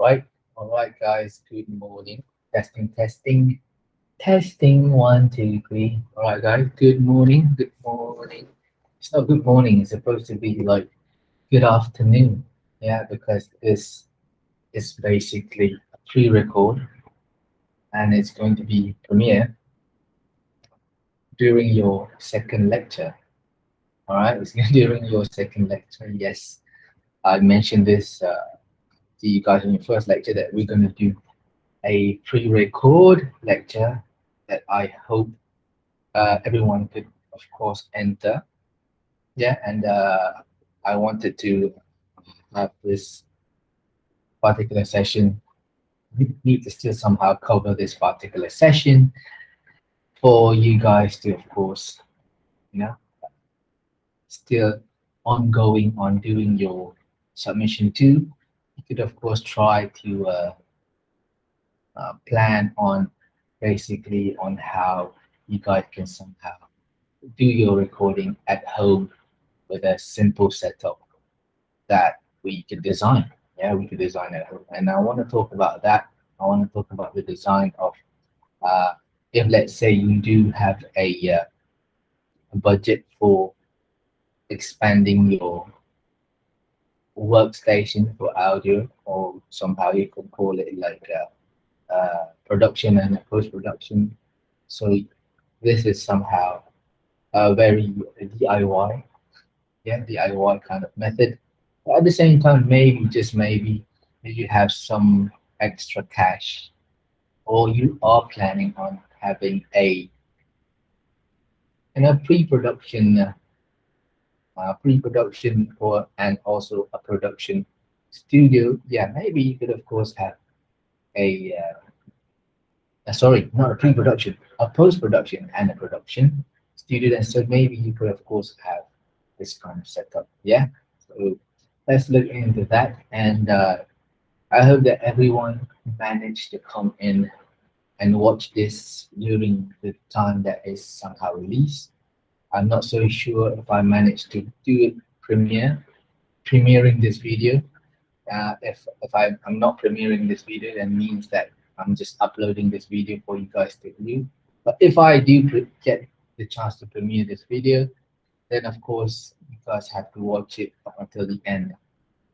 Right? All right, guys. Good morning. Testing, testing, testing. One, two, three. All right, guys. Good morning. Good morning. It's not good morning. It's supposed to be like good afternoon. Yeah, because this is basically a pre-record and it's going to be premiere during your second lecture. All right, it's during your second lecture. Yes, I mentioned this to you guys in your first lecture that we're going to do a pre-record lecture that I hope everyone could, of course, enter. Yeah, and I wanted to have this particular session. We need to still somehow cover this particular session for you guys to, of course, you know, still ongoing on doing your submission too. You could, of course, try to plan on basically on how you guys can somehow do your recording at home with a simple setup that we could design. Yeah, we could design at home. And I want to talk about that. I want to talk about the design of uh, if let's say you do have a budget for expanding your workstation for audio, or somehow you could call it like production and post-production. So this is somehow a very DIY, yeah, DIY kind of method. But at the same time, maybe just maybe if you have some extra cash, or you are planning on having a pre-production pre-production or and also a production studio. Yeah, maybe you could of course have a sorry, not a pre-production, a post-production and a production studio. And so maybe you could of course have this kind of setup. Yeah, so let's look into that. And I hope that everyone managed to come in and watch this during the time that is somehow released. I'm not so sure if I managed to do it premiering this video. If I'm not premiering this video, then means that I'm just uploading this video for you guys to view. But if I do get the chance to premiere this video, then of course you guys have to watch it up until the end.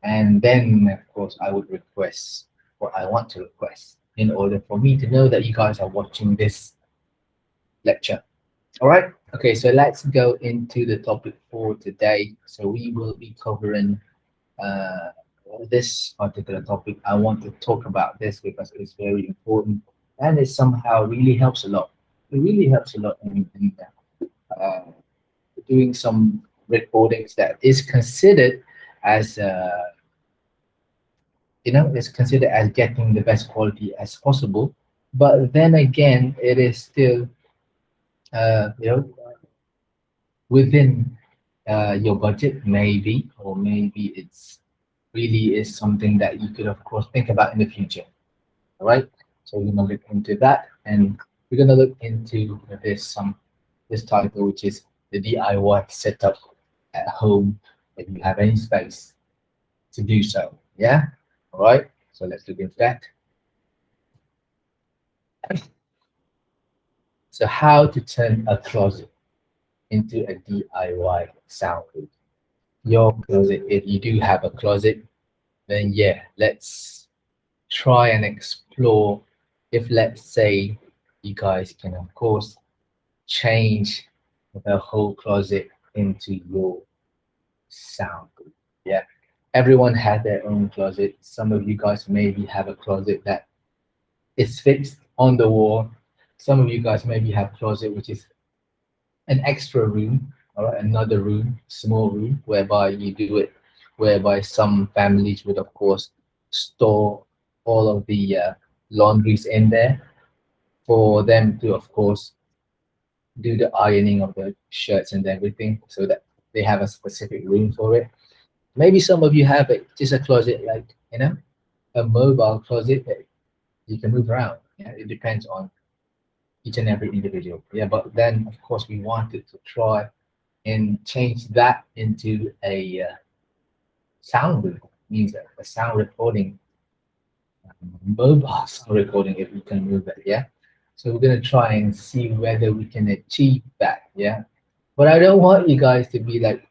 And then of course I would request what I want to request in order for me to know that you guys are watching this lecture. All right. Okay, so let's go into the topic for today. So we will be covering uh, this particular topic. I want to talk about this because it's very important and it somehow really helps a lot. It really helps a lot in uh, doing some recordings that is considered as is considered as getting the best quality as possible. But then again, it is still uh, you know within your budget, maybe, or maybe it's really is something that you could, of course, think about in the future. All right. So we're gonna look into that, and we're gonna look into this title, which is the DIY setup at home if you have any space to do so. Yeah. All right. So let's look into that. So how to turn a closet into a DIY soundproof. Your closet, if you do have a closet, then yeah, let's try and explore if let's say you guys can of course change the whole closet into your soundproof. Yeah, everyone has their own closet. Some of you guys maybe have a closet that is fixed on the wall. Some of you guys maybe have closet which is an extra room, all right, another room, small room, whereby you do it, whereby some families would, of course, store all of the laundries in there for them to, of course, do the ironing of the shirts and everything, so that they have a specific room for it. Maybe some of you have it, just a closet, like, a mobile closet that you can move around. Yeah, it depends on each and every individual. Yeah, but then, of course, we wanted to try and change that into a sound booth, means a sound recording mobile sound recording if we can move it. Yeah. So we're gonna try and see whether we can achieve that. Yeah. But I don't want you guys to be like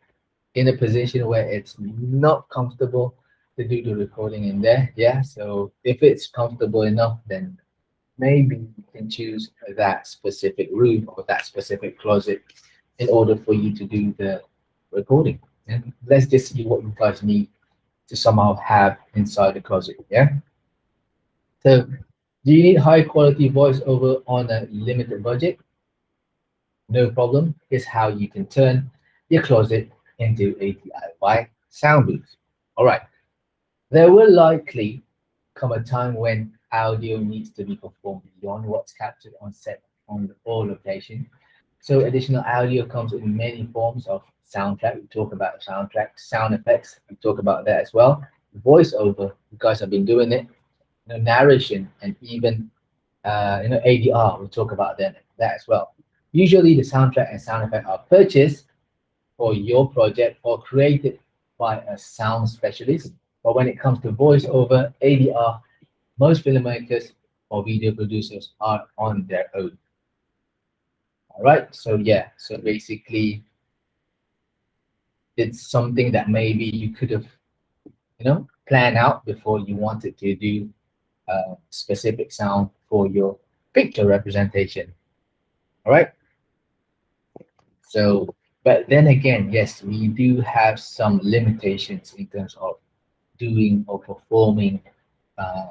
in a position where it's not comfortable to do the recording in there. Yeah. So if it's comfortable enough, then maybe you can choose that specific room or that specific closet in order for you to do the recording. And let's just see what you guys need to somehow have inside the closet. Yeah. So do you need high quality voiceover on a limited budget? No problem. Here's how you can turn your closet into a DIY sound booth. All right. There will likely come a time when audio needs to be performed beyond what's captured on set on the or location. So additional audio comes in many forms of soundtrack. We talk about soundtrack, sound effects. We talk about that as well. Voiceover, you guys have been doing it. Narration and even ADR. We'll talk about that as well. Usually, the soundtrack and sound effect are purchased for your project or created by a sound specialist. But when it comes to voiceover, ADR, most filmmakers or video producers are on their own. All right. So yeah. So basically, it's something that maybe you could have, planned out before you wanted to do specific sound for your picture representation. All right. So, but then again, yes, we do have some limitations in terms of doing or performing uh,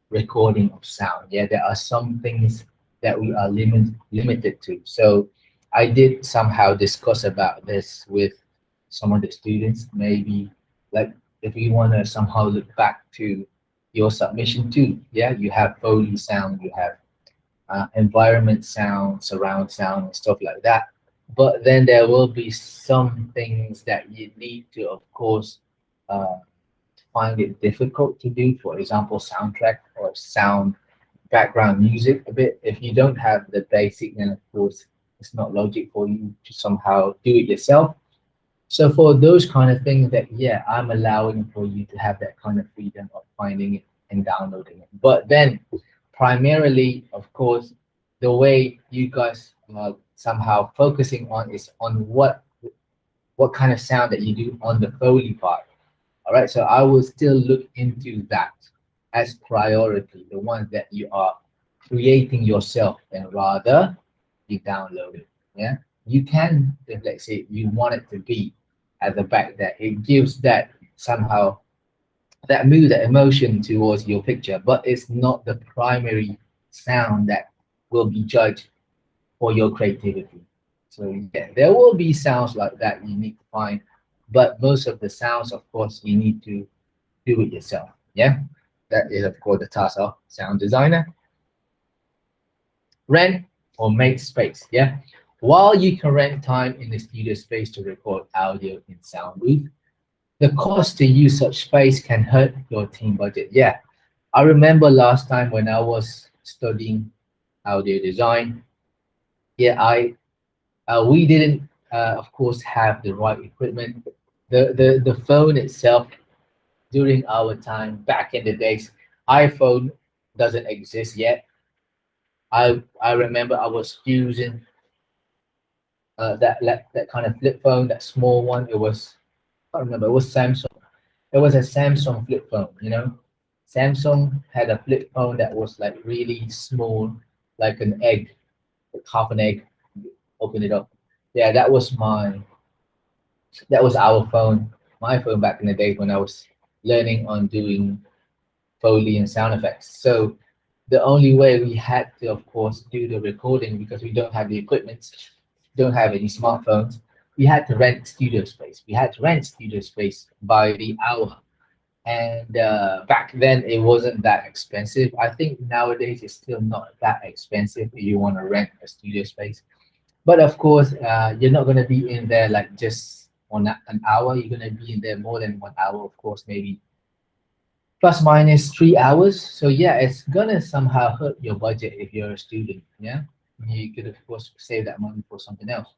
recording of sound. Yeah, there are some things that we are limited to. So, I did somehow discuss about this with some of the students. Maybe like if you want to somehow look back to your submission too. Yeah, you have Foley sound, you have environment sound, surround sound, and stuff like that. But then there will be some things that you need to, of course, uh, find it difficult to do. For example, soundtrack or sound background music a bit. If you don't have the basic, then of course it's not logic for you to somehow do it yourself. So for those kind of things that yeah, I'm allowing for you to have that kind of freedom of finding it and downloading it. But then primarily, of course, the way you guys somehow focusing on is on what kind of sound that you do on the Foley part. All right, so I will still look into that as priority, the ones that you are creating yourself, and rather you download it. Yeah, you can, if let's say you want it to be at the back, that it gives that somehow that mood, that emotion towards your picture, but it's not the primary sound that will be judged for your creativity. So yeah, there will be sounds like that you need to find, but most of the sounds, of course, you need to do it yourself. Yeah, that is of course the task of sound designer. Rent or make space. Yeah, while you can rent time in the studio space to record audio in Soundproof, the cost to use such space can hurt your team budget. Yeah, I remember last time when I was studying audio design. Yeah, I we didn't, of course, have the right equipment. The phone itself during our time back in the days, iPhone doesn't exist yet. I remember I was using that kind of flip phone, that small one. It was I can't remember. It was Samsung. It was a Samsung flip phone. Samsung had a flip phone that was like really small, like an egg, like half an egg. Open it up. Yeah, that was our phone, my phone back in the day when I was learning on doing Foley and sound effects. So the only way we had to, of course, do the recording because we don't have the equipment, don't have any smartphones. We had to rent studio space. We had to rent studio space by the hour. And back then, it wasn't that expensive. I think nowadays it's still not that expensive if you want to rent a studio space. But of course, you're not going to be in there like just on an hour. You're going to be in there more than 1 hour, of course, maybe plus minus 3 hours. So yeah, it's gonna somehow hurt your budget if you're a student. Yeah, you could of course save that money for something else.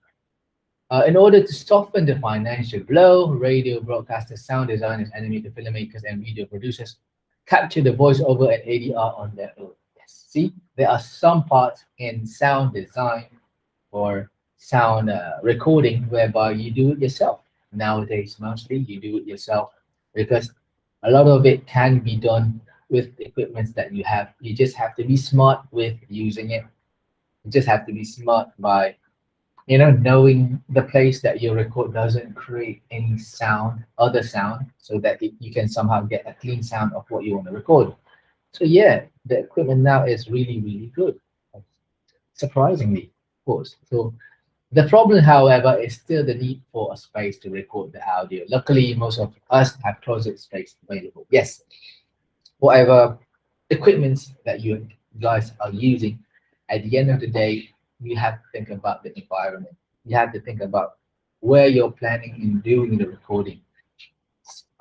In order to soften the financial blow, radio broadcasters, sound designers, animator filmmakers, and video producers capture the voiceover and ADR on their own. Yes. See, there are some parts in sound design or sound recording whereby you do it yourself. Nowadays, mostly you do it yourself because a lot of it can be done with the equipment that you have. You just have to be smart with using it. You just have to be smart by knowing the place that your record doesn't create any sound, other sound, so that you can somehow get a clean sound of what you want to record. So yeah, the equipment now is really, really good, surprisingly, of course. So the problem, however, is still the need for a space to record the audio. Luckily, most of us have closet space available. Yes, whatever equipments that you guys are using, at the end of the day, you have to think about the environment. You have to think about where you're planning in doing the recording.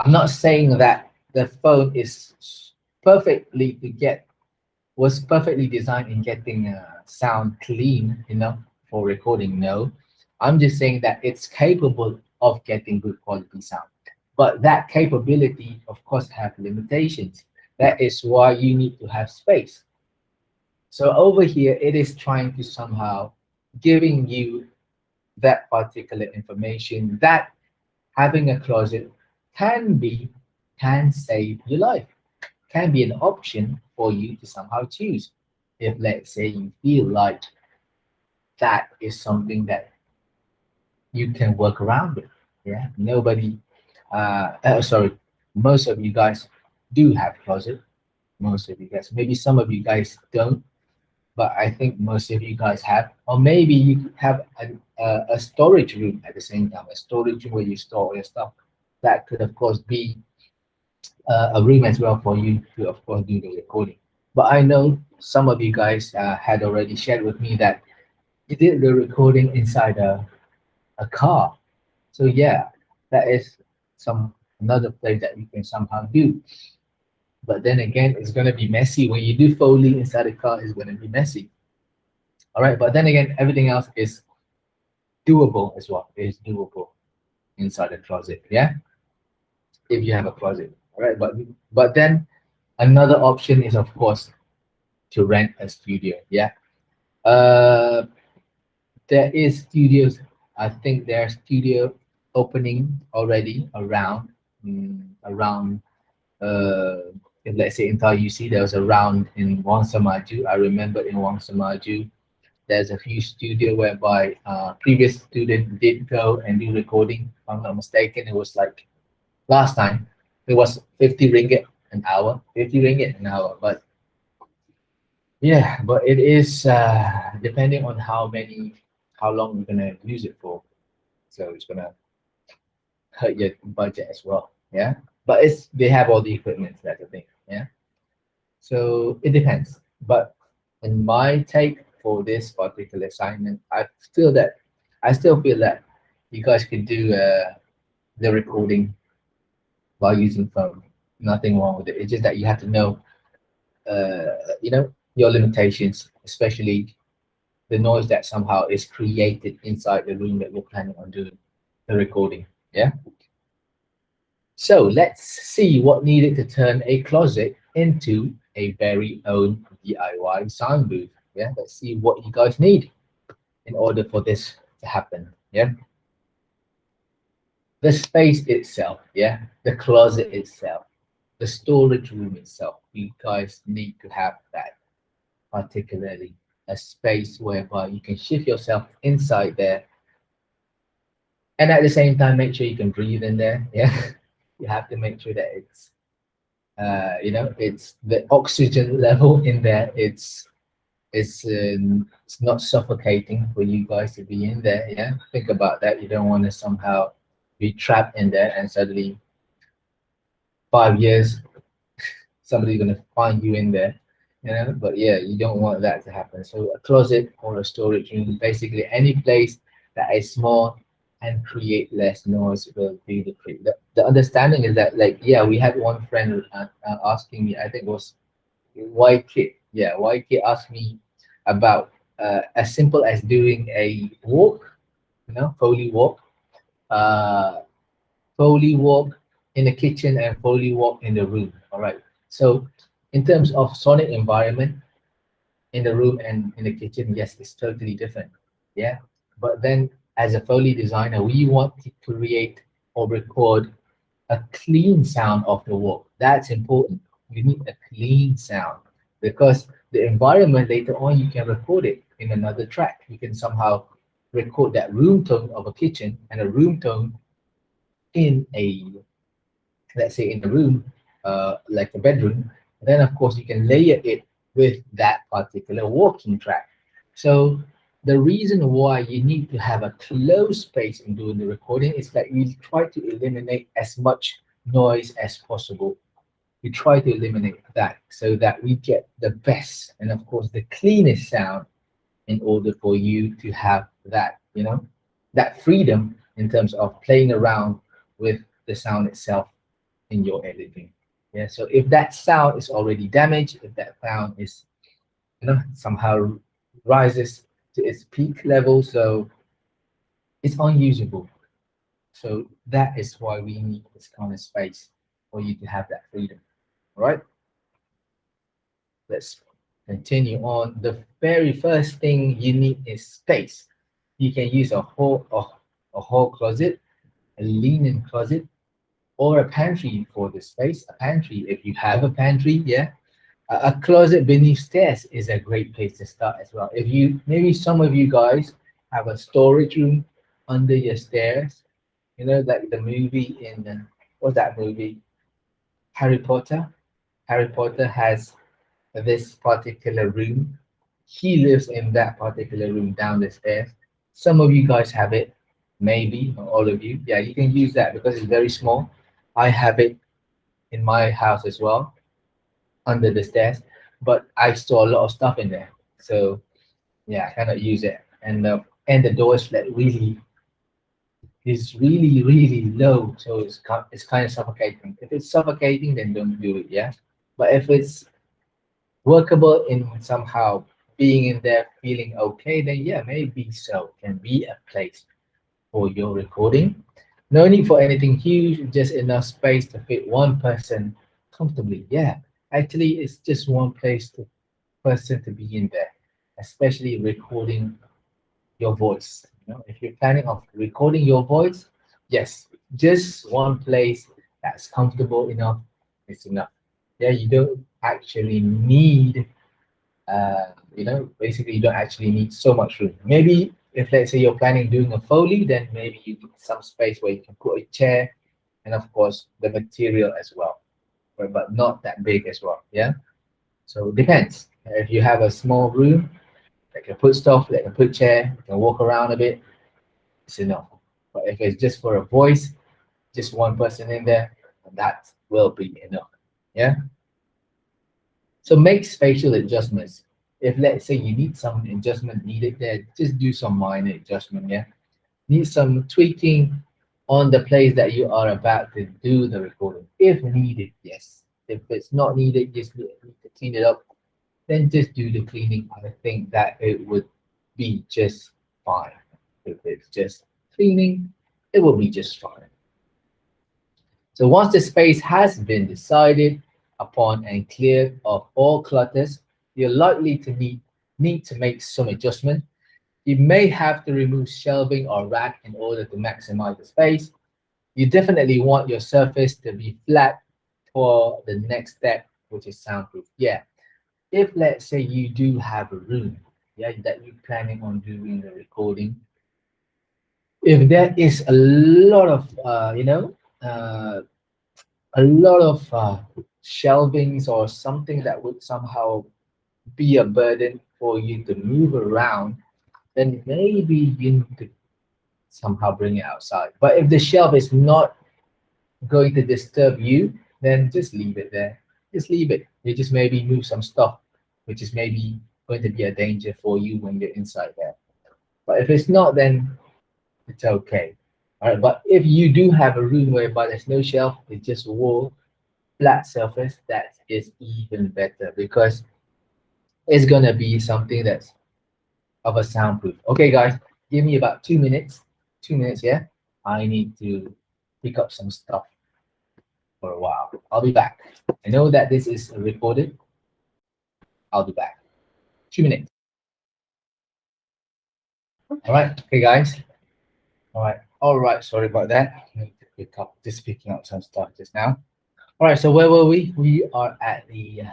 I'm not saying that the phone is perfectly to get was perfectly designed in getting sound clean enough for recording. No, I'm just saying that it's capable of getting good quality sound. But that capability, of course, have limitations. That is why you need to have space. So over here, it is trying to somehow giving you that particular information that having a closet can be can save your life, can be an option for you to somehow choose. If let's say you feel like that is something that you can work around with. Yeah, nobody sorry, most of you guys do have closet. Most of you guys, maybe some of you guys don't, but I think most of you guys have. Or maybe you could have a storage room at the same time, a storage room where you store your stuff. That could of course be a room as well for you to of course do the recording. But I know some of you guys had already shared with me that you did the recording inside a car. So yeah, that is some another place that you can somehow do. But then again, it's gonna be messy. When you do Foley inside a car, it's gonna be messy. All right, but then again, everything else is doable as well. It's doable inside a closet. Yeah, if you have a closet. All right, but then another option is of course to rent a studio. Yeah. Uh, there is studios. I think there are studio opening already around around if let's say in UC there was a round in Wang Samaju. I remember in Wang Samaju there's a few studio whereby previous student did go and do recording. If I'm not mistaken, it was like last time it was 50 ringgit an hour, 50 ringgit an hour. But yeah, but it is depending on how long you're gonna use it for. So it's gonna hurt your budget as well. Yeah, but it's they have all the equipment. That's the thing. Yeah, so it depends. But in my take for this particular assignment, I still feel that you guys could do the recording by using phone. Nothing wrong with it. It's just that you have to know, your limitations, especially the noise that somehow is created inside the room that you're planning on doing the recording. Yeah. So let's see what needed to turn a closet into a very own DIY sound booth. Yeah, let's see what you guys need in order for this to happen. Yeah, the space itself. Yeah, the closet itself, the storage room itself. You guys need to have that, particularly a space whereby you can shift yourself inside there, and at the same time make sure you can breathe in there. Yeah, you have to make sure that it's the oxygen level in there. It's not suffocating for you guys to be in there. Yeah, think about that. You don't want to somehow be trapped in there and suddenly 5 years somebody's gonna find you in there. But yeah, you don't want that to happen. So a closet or a storage room, basically any place that is small and create less noise will be the understanding is that, like, yeah, we had one friend asking me, I think it was Y Kid. Yeah, Y Kid asked me about as simple as doing a walk, Foley walk, uh, Foley walk in the kitchen and Foley walk in the room. All right. So in terms of sonic environment in the room and in the kitchen, yes, it's totally different. Yeah. But then as a Foley designer, we want to create or record a clean sound of the work. That's important. You need a clean sound because the environment later on you can record it in another track. You can somehow record that room tone of a kitchen and a room tone in a, let's say, in a room like a bedroom. Then of course you can layer it with that particular walking track. So the reason why you need to have a closed space in doing the recording is that we try to eliminate as much noise as possible. We try to eliminate that so that we get the best and of course the cleanest sound in order for you to have that, that freedom in terms of playing around with the sound itself in your editing. Yeah. So if that sound is already damaged, if that sound is, somehow rises to its peak level, so it's unusable. So that is why we need this kind of space for you to have that freedom. All right. Let's continue on. The very first thing you need is space. You can use a hall closet, a linen closet, or a pantry for the space. A pantry, if you have a pantry, yeah. A closet beneath stairs is a great place to start as well. If you, maybe some of you guys have a storage room under your stairs, like the movie in, what's that movie? Harry Potter. Harry Potter has this particular room. He lives in that particular room down the stairs. Some of you guys have it, maybe not all of you. Yeah, you can use that because it's very small. I have it in my house as well, under the stairs, but I store a lot of stuff in there. So yeah, I cannot use it. And the door is like really low, so it's kind of suffocating. If it's suffocating, then don't do it. Yeah, but if it's workable in somehow being in there feeling okay, then yeah, maybe so can be a place for your recording. No need for anything huge, just enough space to fit one person comfortably. Yeah, actually, it's just one place to person to be in there, especially recording your voice. If you're planning on recording your voice, yes, just one place that's comfortable enough is enough. Yeah, you don't actually need basically you don't actually need so much room. Maybe if let's say you're planning doing a Foley, then maybe you need some space where you can put a chair and of course the material as well, but not that big as well. Yeah. So it depends. If you have a small room, they can put stuff, they can put chair, you can walk around a bit, it's enough. But if it's just for a voice, just one person in there, that will be enough. Yeah. So make spatial adjustments. If let's say you need some adjustment needed there, just do some minor adjustment. Yeah. Need some tweaking on the place that you are about to do the recording. If needed, yes. If it's not needed, just need to clean it up, then just do the cleaning. I think that it would be just fine. If it's just cleaning, it will be just fine. So once the space has been decided upon and cleared of all clutters, you're likely to need to make some adjustment. You may have to remove shelving or rack in order to maximize the space. You definitely want your surface to be flat for the next step, which is soundproof. Yeah. If let's say you do have a room, yeah, that you're planning on doing the recording, if there is a lot of a lot of shelvings or something that would somehow be a burden for you to move around, then maybe you need to somehow bring it outside. But if the shelf is not going to disturb you, then just leave it there. Just leave it. You just maybe move some stuff, which is maybe going to be a danger for you when you're inside there. But if it's not, then it's okay. All right. But if you do have a room whereby there's no shelf, it's just wall, flat surface, that is even better because it's gonna be something that's of a soundproof. Okay, guys, give me about 2 minutes. 2 minutes, yeah. I need to pick up some stuff. for a while. I'll be back. I know that this is recorded. I'll be back. 2 minutes. All right. Okay, guys. All right. All right. Sorry about that. I need to pick up, just picking up some stuff just now. All right. So where were we? We are at the,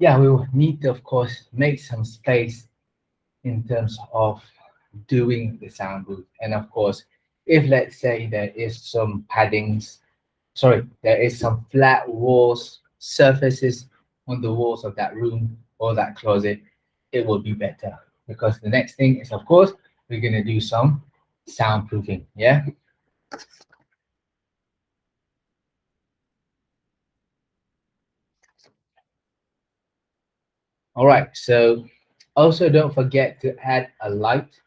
yeah, we will need to, of course, make some space in terms of doing the sound booth. And of course, if let's say there is some paddings, sorry, there is some flat walls, surfaces on the walls of that room or that closet, it will be better. Because the next thing is, of course, we're going to do some soundproofing. Yeah. All right. So also don't forget to add a light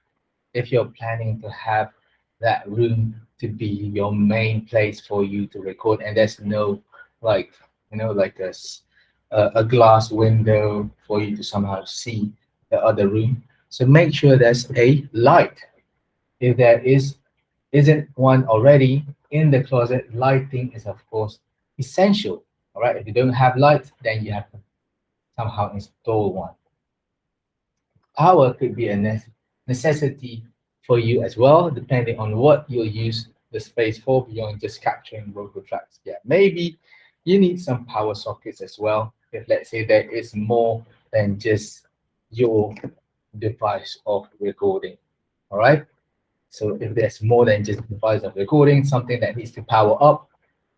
if you're planning to have that room to be your main place for you to record, and there's no like like a glass window for you to somehow see the other room. So make sure there's a light. If there isn't one already in the closet, lighting is of course essential. All right, if you don't have light, then you have to somehow install one. Power could be a necessity for you as well, depending on what you'll use the space for beyond just capturing vocal tracks. Yeah, maybe you need some power sockets as well. If let's say there is more than just your device of recording. All right. So if there's more than just device of recording, something that needs to power up,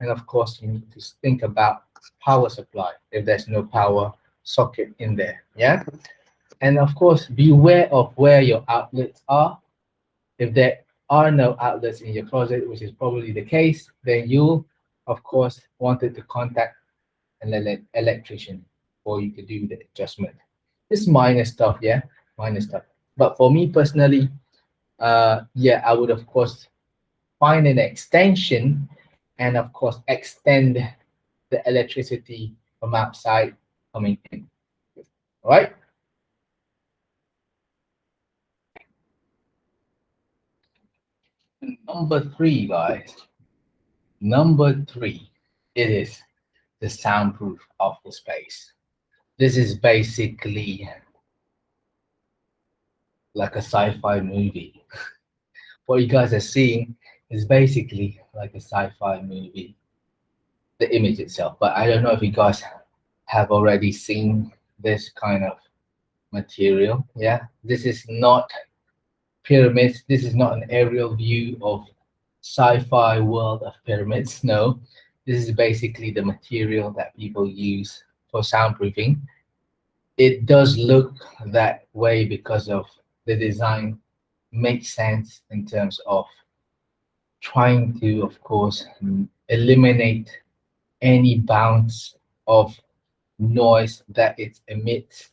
and of course you need to think about power supply if there's no power socket in there. Yeah. And of course, beware of where your outlets are. If there are no outlets in your closet, which is probably the case, then you, of course, wanted to contact an electrician for you to do the adjustment. This minor stuff, yeah, minor stuff. But for me personally, yeah, I would of course find an extension and of course extend the electricity from outside coming in. All right. Number three, guys. Number three, it is the soundproof of the space. This is basically like a sci-fi movie. What you guys are seeing is basically like a sci-fi movie, the image itself. But I don't know if you guys have already seen this kind of material. Yeah, this is not pyramids. This is not an aerial view of sci-fi world of pyramids. No, this is basically the material that people use for soundproofing. It does look that way because of the design makes sense in terms of trying to, of course, eliminate any bounce of noise that it emits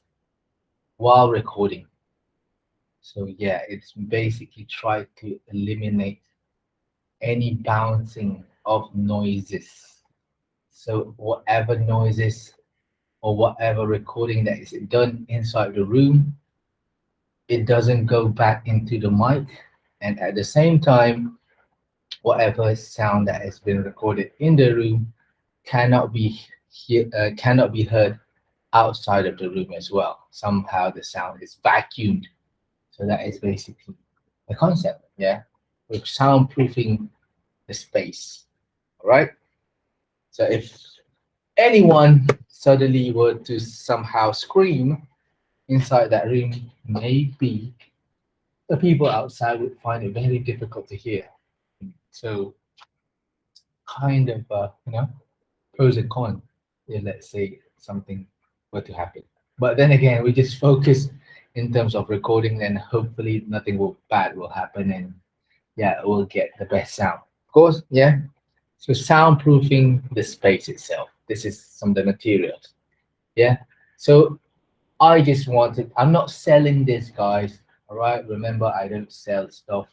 while recording. So yeah, it's basically try to eliminate any bouncing of noises. So whatever noises or whatever recording that is done inside the room, it doesn't go back into the mic. And at the same time, whatever sound that has been recorded in the room cannot be cannot be heard outside of the room as well. Somehow the sound is vacuumed. So that is basically the concept, yeah. We're soundproofing the space. All right. So if anyone suddenly were to somehow scream inside that room, maybe the people outside would find it very difficult to hear. So kind of pros and cons, if let's say something were to happen. But then again, we just focus in terms of recording, and hopefully nothing bad will happen, and yeah, we'll get the best sound. Of course, yeah. So soundproofing the space itself. This is some of the materials. Yeah. So I just wanted, I'm not selling this, guys. All right. Remember, I don't sell stuff.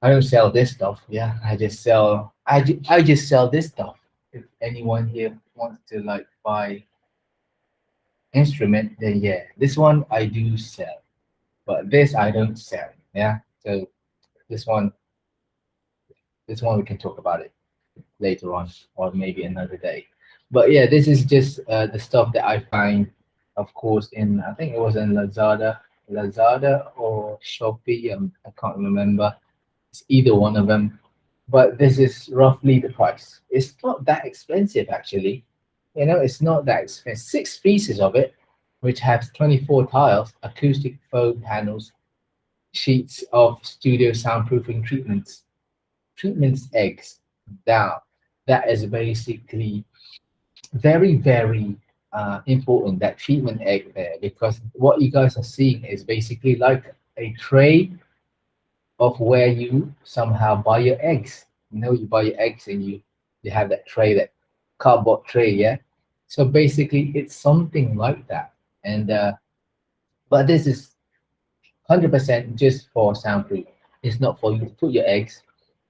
I don't sell this stuff. Yeah. I just sell this stuff. If anyone here wants to like buy instrument, then yeah, this one I do sell, but this I don't sell. Yeah. So this one we can talk about it. later on, or maybe another day. But yeah, this is just the stuff that I find, of course, in I think it was in Lazada or Shopee. I can't remember. It's either one of them. But this is roughly the price. It's not that expensive actually. You know, it's not that expensive. 6 pieces of it, which has 24 tiles, acoustic foam panels, sheets of studio soundproofing treatments eggs. Now, that is basically very important, that treatment egg there, because what you guys are seeing is basically like a tray of where you somehow buy your eggs. You know, you buy your eggs and you have that tray, that cardboard tray, yeah. So basically, it's something like that. And but this is 100% just for soundproof. It's not for you to put your eggs.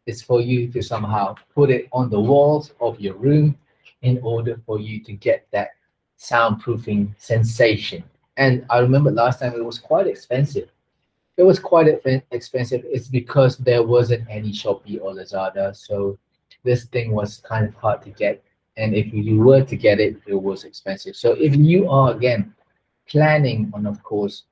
It's for you to somehow put it on the walls of your room in order for you to get that soundproofing sensation. And I remember last time it was quite expensive. It was quite expensive. It's because there wasn't any Shopee or Lazada, so this thing was kind of hard to get. And if you were to get it, it was expensive. So if you are again planning on, of course,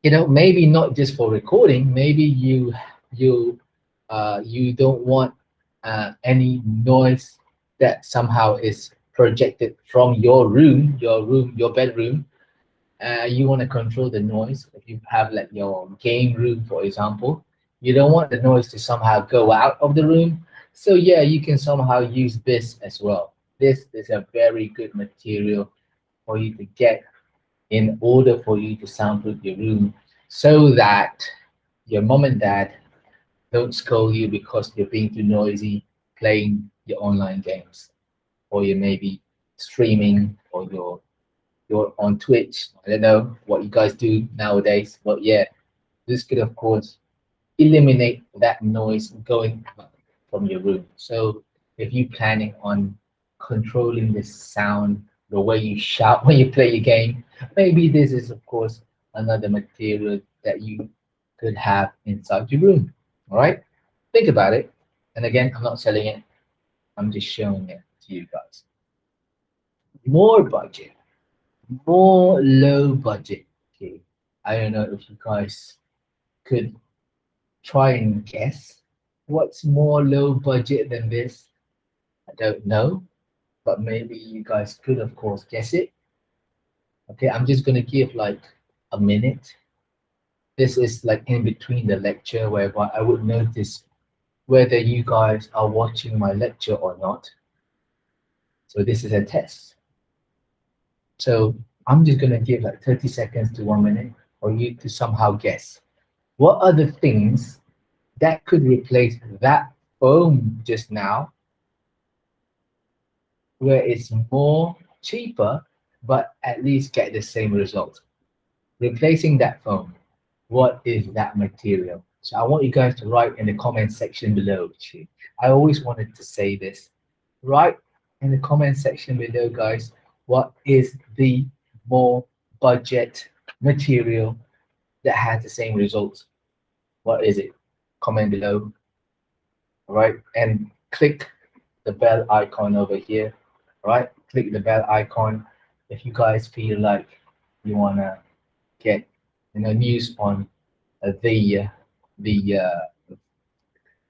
you know, maybe not just for recording, maybe you don't want any noise that somehow is projected from your bedroom. You want to control the noise. If you have like your game room, for example, you don't want the noise to somehow go out of the room. So yeah, you can somehow use this as well. This is a very good material for you to get in order for you to soundproof your room, so that your mom and dad don't scold you because you're being too noisy playing your online games, or you may be streaming, or you're on Twitch. I don't know what you guys do nowadays, but yeah, this could of course eliminate that noise going up from your room. So if you're planning on controlling the sound, the way you shout when you play your game, maybe this is of course another material that you could have inside your room. All right, think about it. And again, I'm not selling it. I'm just showing it to you guys. More budget, more low budget. Okay, I don't know if you guys could try and guess what's more low budget than this. I don't know, but maybe you guys could, of course, guess it. Okay, I'm just gonna give like a minute. This is like in between the lecture, whereby I would notice whether you guys are watching my lecture or not. So this is a test. So I'm just gonna give like 30 seconds to 1 minute for you to somehow guess what are the things that could replace that foam just now, where it's more cheaper, but at least get the same result. Replacing that foam, what is that material? So I want you guys to write in the comment section below. I always wanted to say this. Write in the comment section below, guys, what is the more budget material that has the same results? What is it? Comment below. All right, and click the bell icon over here. All right, click the bell icon if you guys feel like you wanna get news on the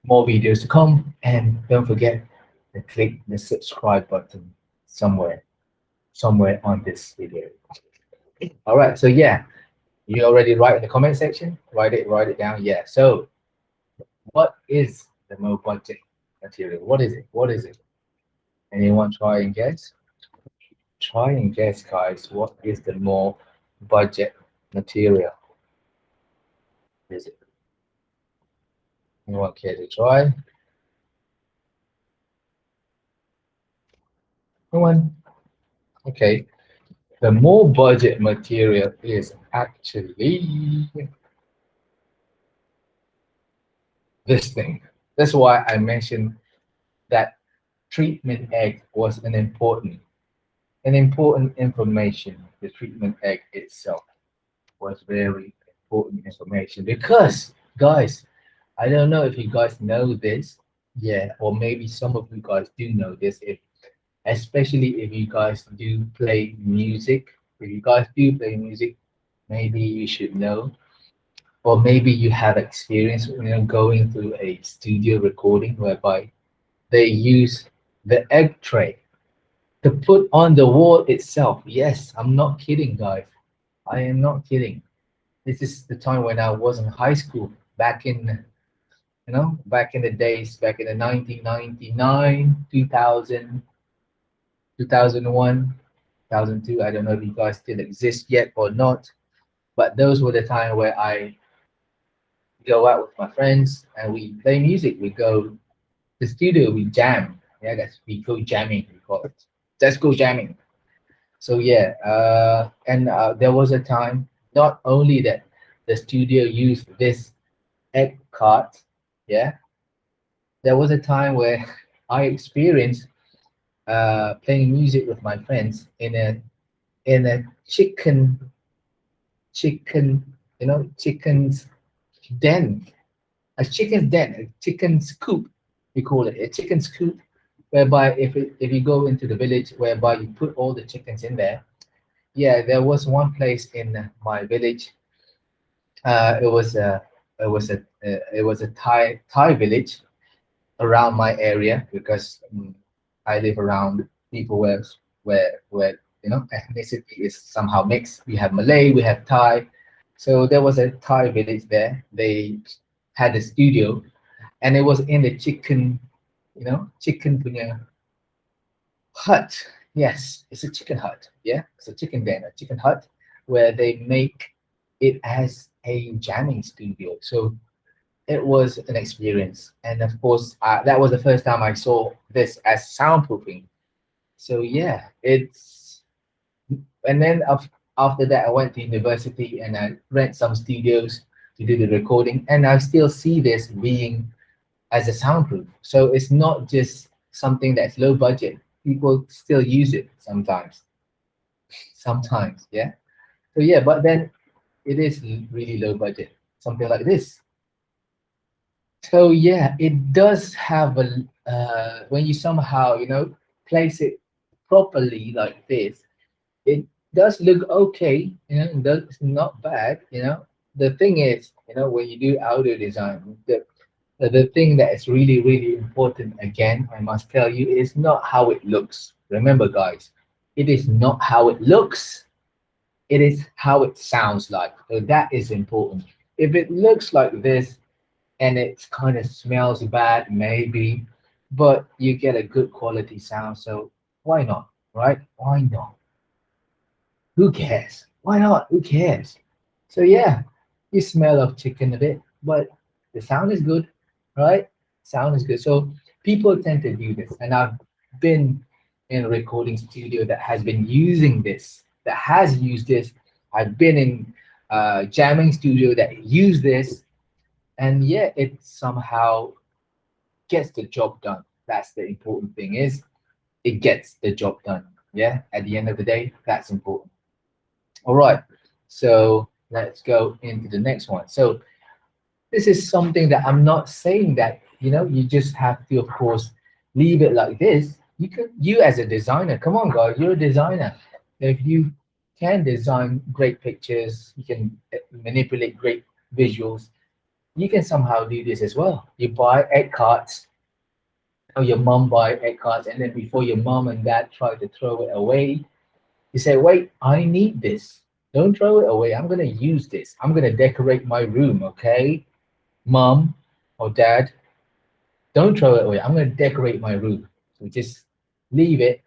more videos to come, and don't forget to click the subscribe button somewhere on this video. All right, so yeah, you already write in the comment section. Write it down. Yeah. So what is the more budget material? What is it? What is it? Anyone try and guess? Try and guess, guys. What is the more budget material? Is it? Anyone care to try? No one? Okay. The more budget material is actually this thing. That's why I mentioned that treatment egg was an important information. The treatment egg itself was very important information because, guys, I don't know if you guys know this, Yeah, or maybe some of you guys do know this, if especially if you guys do play music. If you guys do play music, maybe you should know, or maybe you have experience, going through a studio recording whereby they use the egg tray to put on the wall itself. Yes, I'm not kidding, guys. I am not kidding. This is the time when I was in high school, back in, back in the days, back in the 1999, 2000, 2001, 2002. I don't know if you guys still exist yet or not, but those were the time where I go out with my friends and we play music. We go to the studio, we jam. Yeah, we go jamming, we call it. Let's go jamming. So yeah, and there was a time not only that the studio used this egg cart, yeah, there was a time where I experienced playing music with my friends in a chicken, chicken's den, a chicken's den, a chicken's coop. We call it a chicken's coop, whereby if you go into the village, whereby you put all the chickens in there. Yeah, there was one place in my village. It was a Thai village around my area, because I live around people where ethnicity is somehow mixed. We have Malay, we have Thai. So there was a Thai village there. They had a studio, and it was in the chicken punya hut. Yes, it's a chicken hut. Yeah, it's a chicken den, a chicken hut, where they make it as a jamming studio. So it was an experience, and of course, that was the first time I saw this as soundproofing. So yeah, it's and then after that, I went to university and I rent some studios to do the recording, and I still see this being as a soundproof. So it's not just something that's low budget. People still use it sometimes, yeah. So yeah, but then it is really low budget, something like this. So yeah, it does have a when you somehow place it properly like this, it does look okay. It does, it's not bad. The thing is, when you do audio design, the thing that is really really important, again, I must tell you, is not how it looks. Remember, guys, it is not how it looks. It is how it sounds like. So that is important. If it looks like this and it kind of smells bad, maybe, but you get a good quality sound. So why not, right? Why not? Who cares? Why not? Who cares? So yeah, you smell of chicken a bit, but the sound is good, right? Sound is good. So people tend to do this, and I've been in a recording studio that has been using this, that has used this. I've been in jamming studio that use this, and yeah, it somehow gets the job done. That's the important thing, is it gets the job done. Yeah, at the end of the day, that's important. All right, so let's go into the next one. So this is something that I'm not saying that you just have to, of course, leave it like this. You as a designer, come on, guys, you're a designer. If you can design great pictures, you can manipulate great visuals, you can somehow do this as well. You buy egg carts, or your mom buy egg carts, and then before your mom and dad try to throw it away, you say, wait, I need this. Don't throw it away. I'm going to use this. I'm going to decorate my room, okay? Mom or dad, don't throw it away. I'm going to decorate my room. So just leave it.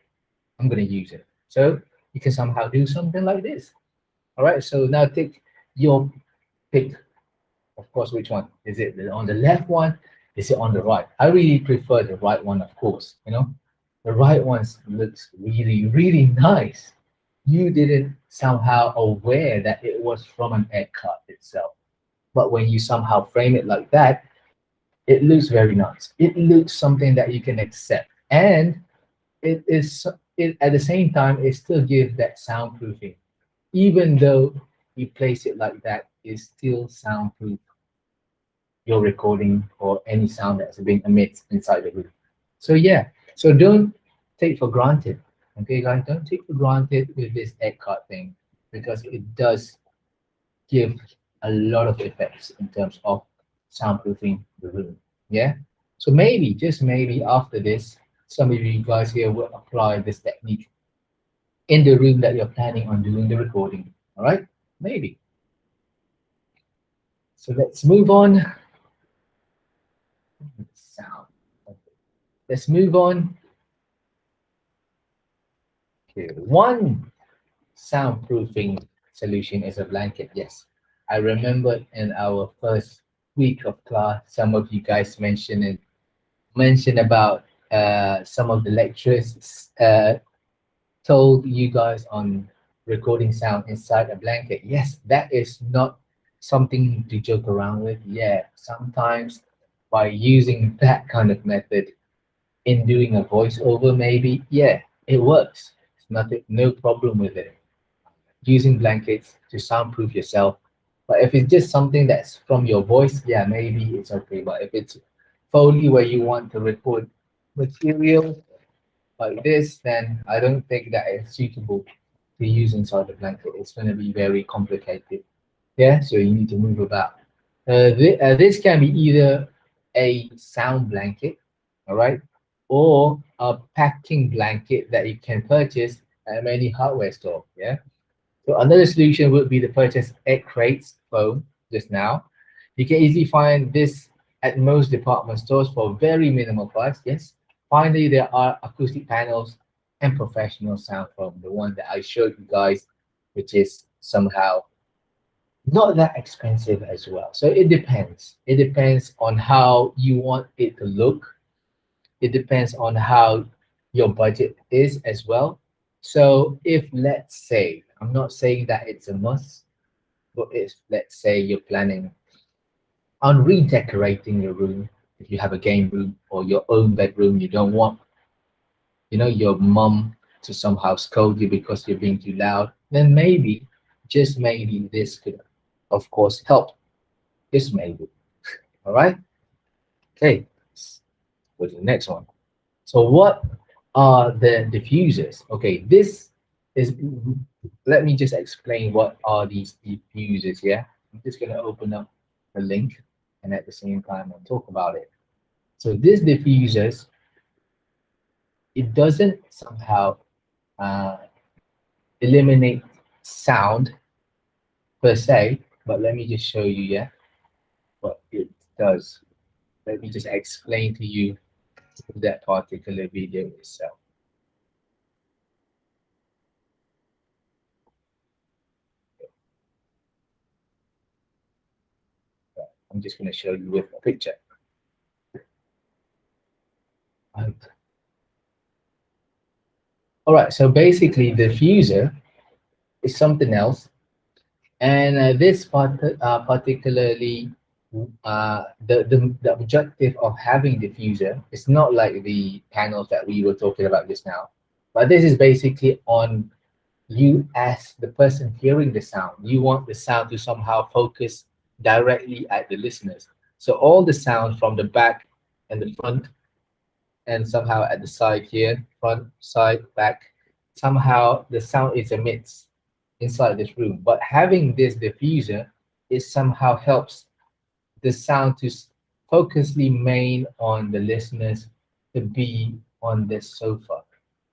I'm going to use it. So you can somehow do something like this. All right. So now take your pick. Of course, which one? Is it on the left one? Is it on the right? I really prefer the right one, of course. The right one looks really, really nice. You didn't somehow aware that it was from an egg cart itself. But when you somehow frame it like that, it looks very nice. It looks something that you can accept. And at the same time, it still gives that soundproofing. Even though you place it like that, it's still soundproof. your recording or any sound that's being emitted inside the room. So yeah, so don't take for granted. Okay, guys, don't take for granted with this egg card thing because it does give a lot of effects in terms of soundproofing the room. Yeah. So maybe, just maybe after this, some of you guys here will apply this technique in the room that you're planning on doing the recording. All right. Maybe. So let's move on. Sound. Let's move on to one soundproofing solution is a blanket. Yes. I remember in our first week of class, some of you guys mentioned about some of the lecturers told you guys on recording sound inside a blanket. Yes, that is not something to joke around with. Yeah, sometimes by using that kind of method in doing a voiceover, maybe, yeah, it works. It's nothing, no problem with it. Using blankets to soundproof yourself. But if it's just something that's from your voice, yeah, maybe it's okay. But if it's Foley where you want to record material like this, then I don't think that is suitable to use inside the blanket. It's going to be very complicated. Yeah, so you need to move about. This can be either a sound blanket, all right, or a packing blanket that you can purchase at any hardware store. Yeah. So another solution would be to purchase egg crates foam just now. You can easily find this at most department stores for very minimal price. Yes. Finally, there are acoustic panels and professional sound foam, the one that I showed you guys, which is somehow not that expensive as well. So it depends. It depends on how you want it to look. It depends on how your budget is as well. So if let's say, I'm not saying that it's a must, but if let's say you're planning on redecorating your room, if you have a game room or your own bedroom, you don't want, your mum to somehow scold you because you're being too loud, then maybe, just maybe this could, of course, help. Just maybe. All right. Okay. With the next one. So what are the diffusers? Okay, this is, let me just explain what are these diffusers, yeah? I'm just gonna open up the link and at the same time I'll talk about it. So this diffusers, it doesn't somehow uh, eliminate sound per se, but let me just show you, yeah, what it does. Let me just explain to you that particular video itself. I'm just going to show you with a picture. Right. All right, so basically the diffuser is something else. And this particularly, the objective of having diffuser is not like the panels that we were talking about just now. But this is basically on you as the person hearing the sound. You want the sound to somehow focus directly at the listeners. So all the sound from the back and the front and somehow at the side here, front, side, back, somehow the sound is emits inside this room. But having this diffuser, it somehow helps the sound to focusly main on the listeners to be on this sofa.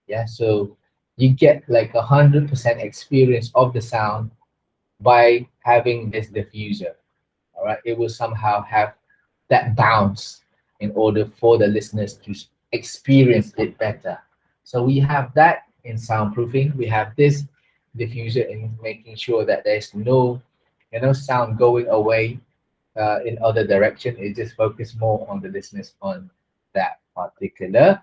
Yeah, so you get like 100% experience of the sound by having this diffuser. All right, it will somehow have that bounce in order for the listeners to experience it better. So we have that in soundproofing. We have this diffuser in making sure that there's no, sound going away in other direction. It just focus more on the listeners on that particular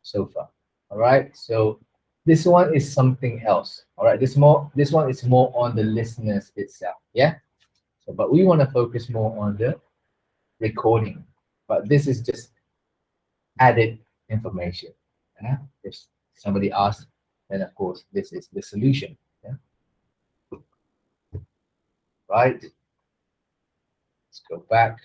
sofa. All right. So this one is something else. All right. This one is more on the listeners itself. Yeah. So, but we want to focus more on the recording. But this is just added information. Yeah? If somebody asks, then of course this is the solution. Yeah? Right? Go back.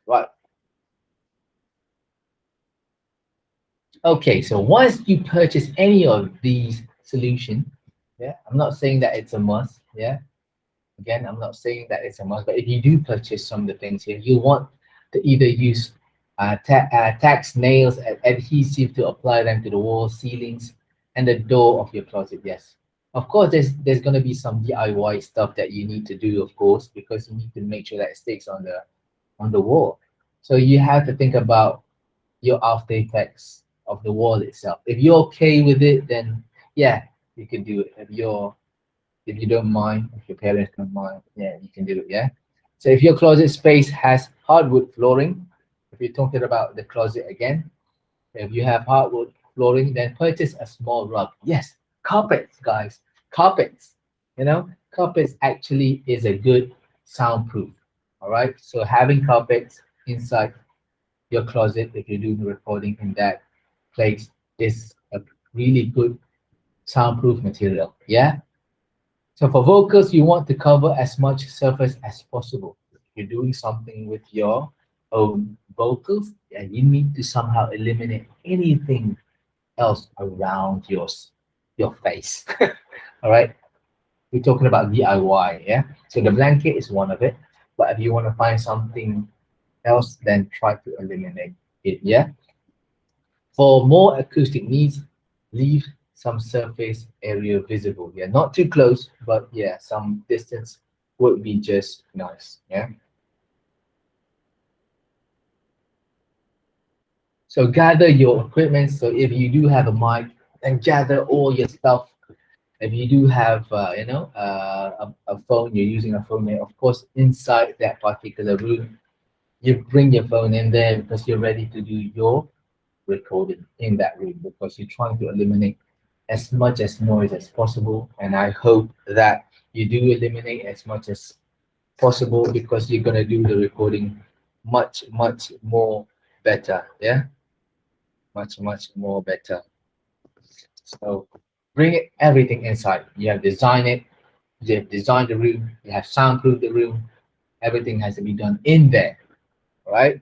Right. Okay, so once you purchase any of these solution, yeah, I'm not saying that it's a must, yeah. Again, I'm not saying that it's a must, but if you do purchase some of the things here, you want to either use tax nails and adhesive to apply them to the walls, ceilings, and the door of your closet. Yes, of course, there's going to be some DIY stuff that you need to do, of course, because you need to make sure that it sticks on the wall. So you have to think about your after effects of the wall itself. If you're okay with it, then yeah, you can do it. If you don't mind, if your parents don't mind, yeah, you can do it, yeah. So if your closet space has hardwood flooring, if you're talking about the closet again, if you have hardwood flooring, then purchase a small rug. Yes, carpets, guys, carpets. Carpets actually is a good soundproof. All right, so having carpets inside your closet, if you're doing the recording in that place, is a really good soundproof material. Yeah. So for vocals, you want to cover as much surface as possible. If you're doing something with your own vocals, yeah, you need to somehow eliminate anything else around your face. All right. We're talking about DIY, yeah. So the blanket is one of it. But if you want to find something else, then try to eliminate it. Yeah. For more acoustic needs, leave some surface area visible. Yeah, not too close, but yeah, some distance would be just nice. Yeah. So gather your equipment. So if you do have a mic, then gather all your stuff. If you do have, a phone, you're using a phone there. Of course, inside that particular room, you bring your phone in there because you're ready to do your recording in that room because you're trying to eliminate as much as noise as possible. And I hope that you do eliminate as much as possible because you're gonna do the recording much, much more better. Yeah, much, much more better. So bring it everything inside. You have designed it, you have designed the room, you have soundproof the room, everything has to be done in there, right?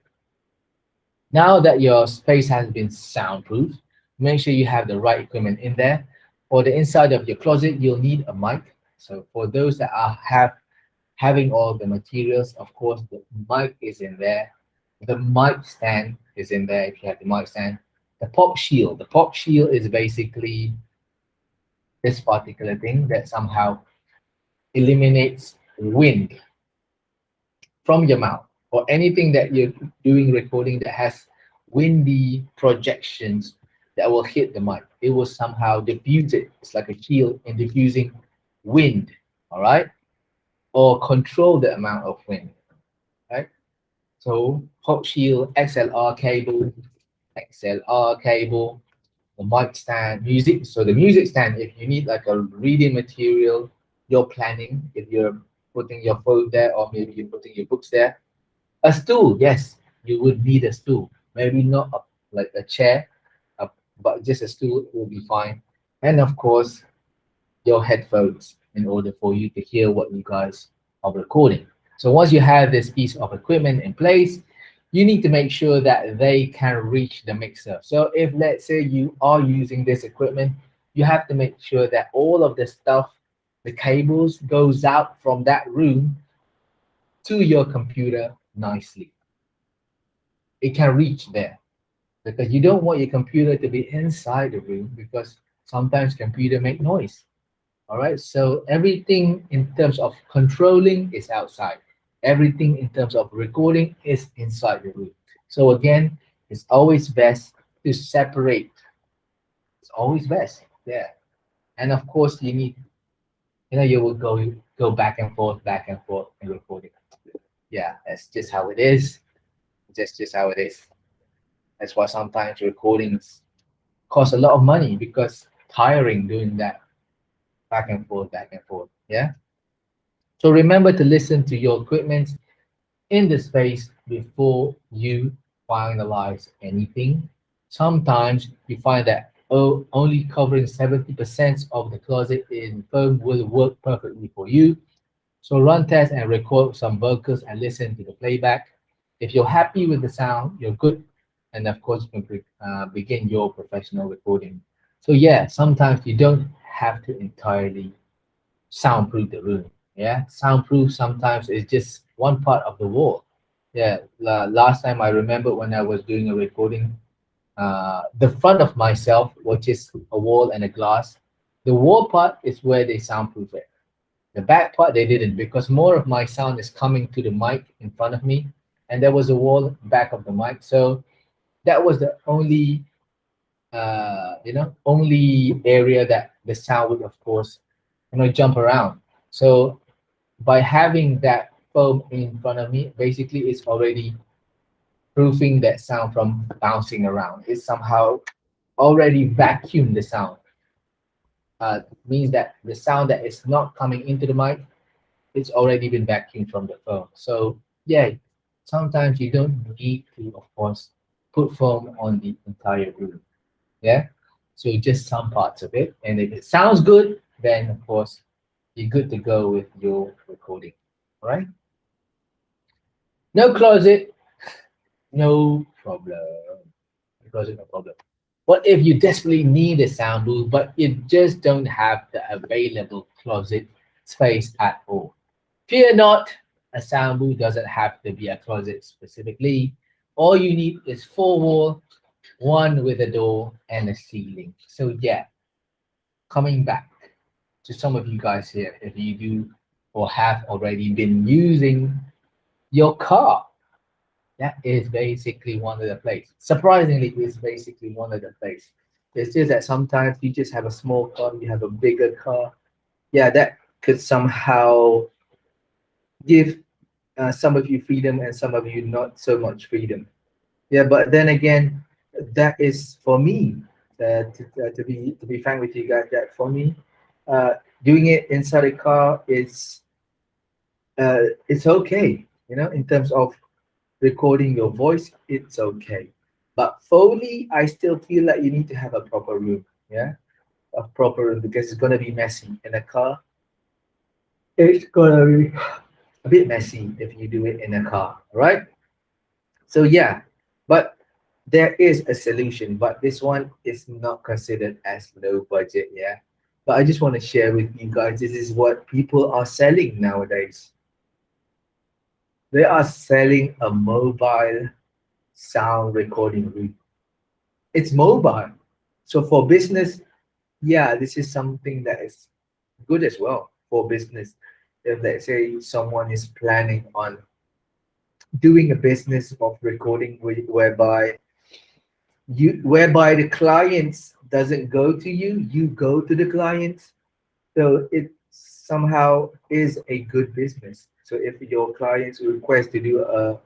Now that your space has been soundproofed, make sure you have the right equipment in there. For the inside of your closet, you'll need a mic. So for those that are having all the materials, of course, the mic is in there. The mic stand is in there if you have the mic stand. The pop shield. The pop shield is basically this particular thing that somehow eliminates wind from your mouth or anything that you're doing recording that has windy projections that will hit the mic. It will somehow diffuse it. It's like a shield in diffusing wind, all right? Or control the amount of wind, right? So pop shield, XLR cable, the mic stand, music. So the music stand, if you need like a reading material, you're planning, if you're putting your phone there or maybe you're putting your books there, a stool, yes, you would need a stool. Maybe not like a chair, uh, but just a stool will be fine. And of course, your headphones in order for you to hear what you guys are recording. So once you have this piece of equipment in place, you need to make sure that they can reach the mixer. So if let's say you are using this equipment, you have to make sure that all of the stuff, the cables goes out from that room to your computer nicely. It can reach there because you don't want your computer to be inside the room because sometimes computer make noise. All right, so everything in terms of controlling is outside. Everything in terms of recording is inside the room. So again, it's always best to separate. It's always best, yeah. And of course, you will go back and forth in recording. Yeah, that's just how it is. Just how it is. That's why sometimes recordings cost a lot of money because tiring doing that back and forth, back and forth. Yeah. So remember to listen to your equipment in the space before you finalize anything. Sometimes you find that only covering 70% of the closet in foam will work perfectly for you. So run tests and record some vocals and listen to the playback. If you're happy with the sound, you're good. And of course, you can begin your professional recording. So yeah, sometimes you don't have to entirely soundproof the room. Yeah, soundproof sometimes is just one part of the wall. Yeah, last time I remember when I was doing a recording, the front of myself, which is a wall and a glass, the wall part is where they soundproof it. The back part they didn't because more of my sound is coming to the mic in front of me, and there was a wall back of the mic. So that was the only only area that the sound would of course jump around. So by having that foam in front of me, basically it's already proofing that sound from bouncing around. It somehow already vacuum the sound. Means that the sound that is not coming into the mic, it's already been vacuumed from the foam. So yeah, sometimes you don't need to, of course, put foam on the entire room. Yeah. So just some parts of it. And if it sounds good, then of course you're good to go with your recording. All right. No closet, no problem. No closet, no problem. What if you desperately need a sound booth, but you just don't have the available closet space at all? Fear not, a sound booth doesn't have to be a closet specifically. All you need is four wall, one with a door and a ceiling. So yeah, coming back to some of you guys here, if you do or have already been using your car, that is basically one of the place. Surprisingly, it's basically one of the place. It's just that sometimes you just have a small car, you have a bigger car. Yeah, that could somehow give some of you freedom and some of you not so much freedom. Yeah, but then again, that is for me. To be frank with you guys, that for me, uh, doing it inside a car is it's okay. In terms of recording your voice, it's okay. But Foley, I still feel like you need to have a proper room. Yeah, a proper room because it's gonna be messy in a car. It's gonna be a bit messy if you do it in a car, right? So yeah, but there is a solution, but this one is not considered as low budget, yeah. But I just want to share with you guys, this is what people are selling nowadays. They are selling a mobile sound recording rig. It's mobile. So for business, yeah, this is something that is good as well for business. If let's say someone is planning on doing a business of recording whereby the clients doesn't go to you, you go to the clients. So it somehow is a good business. So if your clients request to do a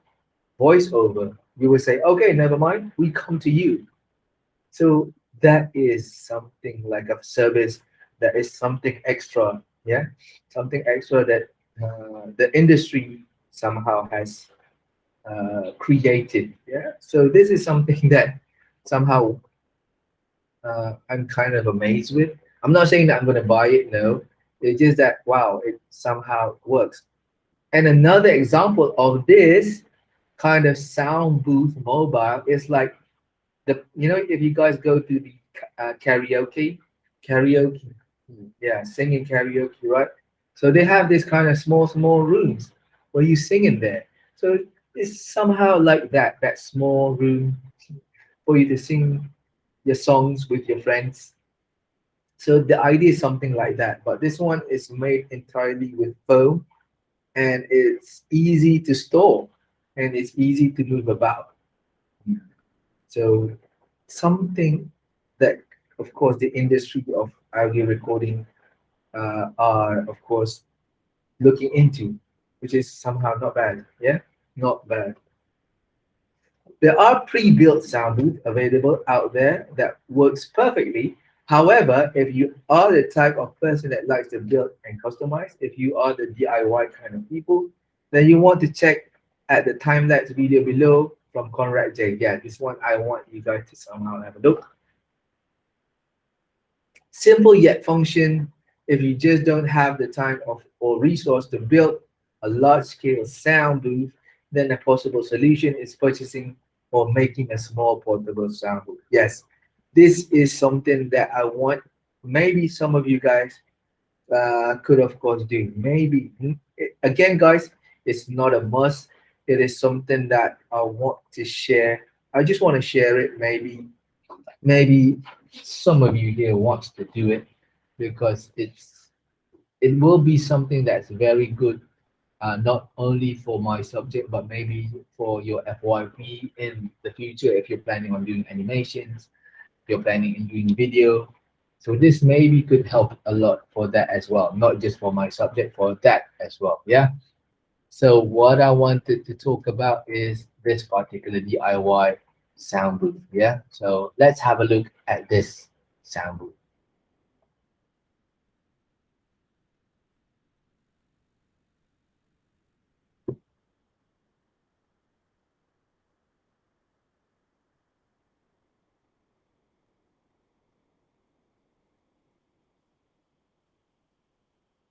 voiceover, you will say, okay, never mind, we come to you. So that is something like a service, that is something extra, yeah, something extra that the industry somehow has created. Yeah. So this is something that somehow I'm kind of amazed with. I'm not saying that I'm going to buy it. No, it's just that wow, it somehow works. And another example of this kind of sound booth mobile is like if you guys go to the karaoke, yeah, singing karaoke, right? So they have this kind of small rooms where you sing in there. So it's somehow like that small room for you to sing your songs with your friends. So the idea is something like that, but this one is made entirely with foam, and it's easy to store and it's easy to move about. So something that, of course, the industry of audio recording are, of course, looking into, which is somehow not bad. Yeah, not bad. There are pre-built sound booths available out there that works perfectly. However, if you are the type of person that likes to build and customize, if you are the DIY kind of people, then you want to check at the time-lapse video below from Conrad J. Yeah, this one I want you guys to somehow have a look. Simple yet function. If you just don't have the time or resource to build a large-scale sound booth, then a possible solution is purchasing or making a small portable sound booth. Yes, this is something that I want. Maybe some of you guys could, of course, do. Maybe again, guys, it's not a must. It is something that I want to share. I just want to share it. Maybe some of you here wants to do it because it will be something that's very good, not only for my subject but maybe for your FYP in the future if you're planning on doing animations, if you're planning on doing video. So this maybe could help a lot for that as well, not just for my subject, for that as well. Yeah. So what I wanted to talk about is this particular DIY sound booth. Yeah. So let's have a look at this sound booth.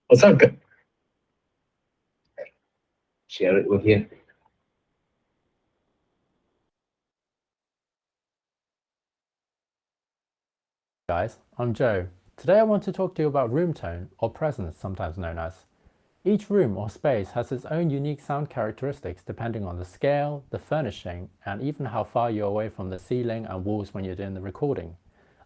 What's up? Share it with you. Guys, I'm Joe. Today I want to talk to you about room tone, or presence sometimes known as. Each room or space has its own unique sound characteristics depending on the scale, the furnishing, and even how far you're away from the ceiling and walls when you're doing the recording.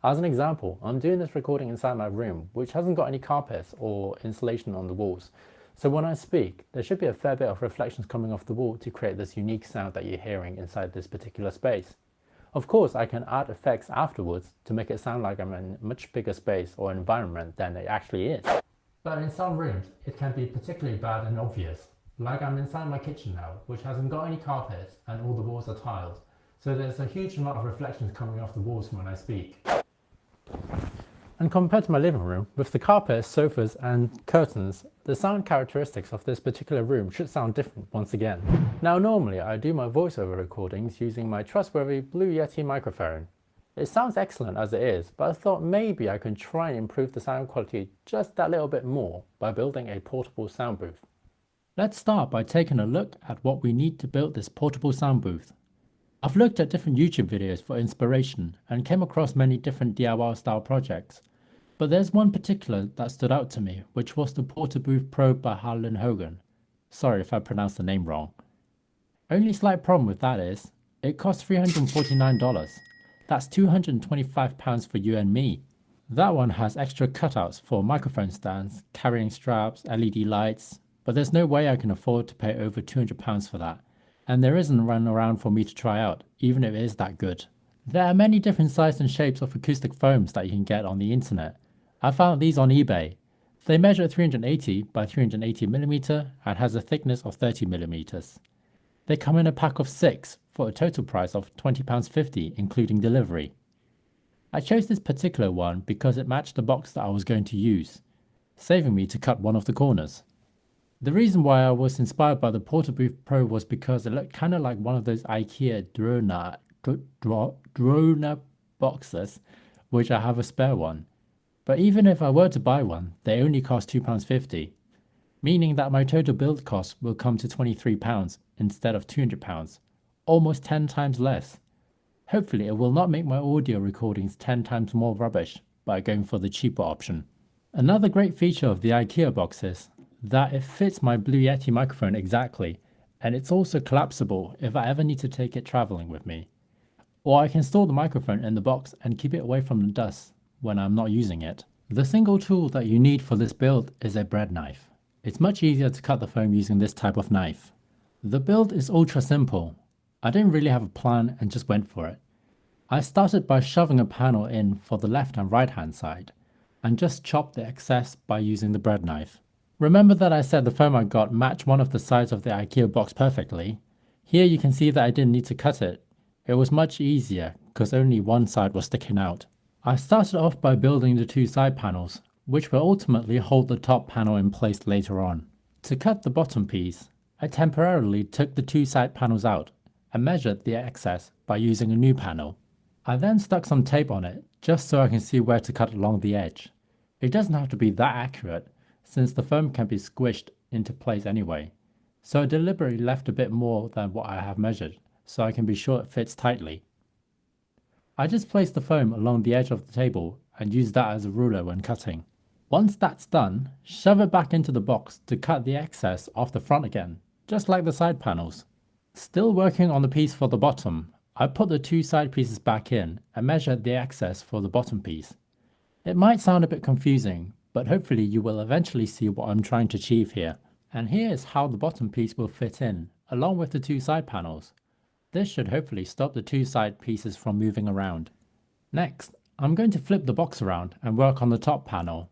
As an example, I'm doing this recording inside my room, which hasn't got any carpets or insulation on the walls. So when I speak, there should be a fair bit of reflections coming off the wall to create this unique sound that you're hearing inside this particular space. Of course, I can add effects afterwards to make it sound like I'm in a much bigger space or environment than it actually is. But in some rooms, it can be particularly bad and obvious. Like I'm inside my kitchen now, which hasn't got any carpets and all the walls are tiled. So there's a huge amount of reflections coming off the walls when I speak. And compared to my living room, with the carpets, sofas and curtains, the sound characteristics of this particular room should sound different once again. Now normally I do my voiceover recordings using my trustworthy Blue Yeti microphone. It sounds excellent as it is, but I thought maybe I could try and improve the sound quality just that little bit more by building a portable sound booth. Let's start by taking a look at what we need to build this portable sound booth. I've looked at different YouTube videos for inspiration and came across many different DIY style projects. But there's one particular that stood out to me, which was the Portabooth Pro by Harlan Hogan. Sorry if I pronounced the name wrong. Only slight problem with that is, it costs $349. That's £225 for you and me. That one has extra cutouts for microphone stands, carrying straps, LED lights, but there's no way I can afford to pay over £200 for that. And there isn't one around for me to try out, even if it is that good. There are many different sizes and shapes of acoustic foams that you can get on the internet. I found these on eBay. They measure 380 by 380mm and has a thickness of 30mm. They come in a pack of 6 for a total price of £20.50 including delivery. I chose this particular one because it matched the box that I was going to use, saving me to cut one of the corners. The reason why I was inspired by the Portabooth Pro was because it looked kind of like one of those IKEA Drona boxes, which I have a spare one. But even if I were to buy one, they only cost £2.50, meaning that my total build cost will come to £23 instead of £200, almost 10 times less. Hopefully it will not make my audio recordings 10 times more rubbish by going for the cheaper option. Another great feature of the IKEA box is that it fits my Blue Yeti microphone exactly, and it's also collapsible if I ever need to take it traveling with me. Or I can store the microphone in the box and keep it away from the dust when I'm not using it. The single tool that you need for this build is a bread knife. It's much easier to cut the foam using this type of knife. The build is ultra simple. I didn't really have a plan and just went for it. I started by shoving a panel in for the left and right hand side, and just chopped the excess by using the bread knife. Remember that I said the foam I got matched one of the sides of the IKEA box perfectly? Here you can see that I didn't need to cut it. It was much easier because only one side was sticking out. I started off by building the 2 side panels, which will ultimately hold the top panel in place later on. To cut the bottom piece, I temporarily took the two side panels out and measured the excess by using a new panel. I then stuck some tape on it just so I can see where to cut along the edge. It doesn't have to be that accurate since the foam can be squished into place anyway, so I deliberately left a bit more than what I have measured so I can be sure it fits tightly. I just placed the foam along the edge of the table and use that as a ruler when cutting. Once that's done, shove it back into the box to cut the excess off the front again, just like the side panels. Still working on the piece for the bottom, I put the two side pieces back in and measured the excess for the bottom piece. It might sound a bit confusing, but hopefully you will eventually see what I'm trying to achieve here. And here's how the bottom piece will fit in, along with the two side panels. This should hopefully stop the two side pieces from moving around. Next, I'm going to flip the box around and work on the top panel.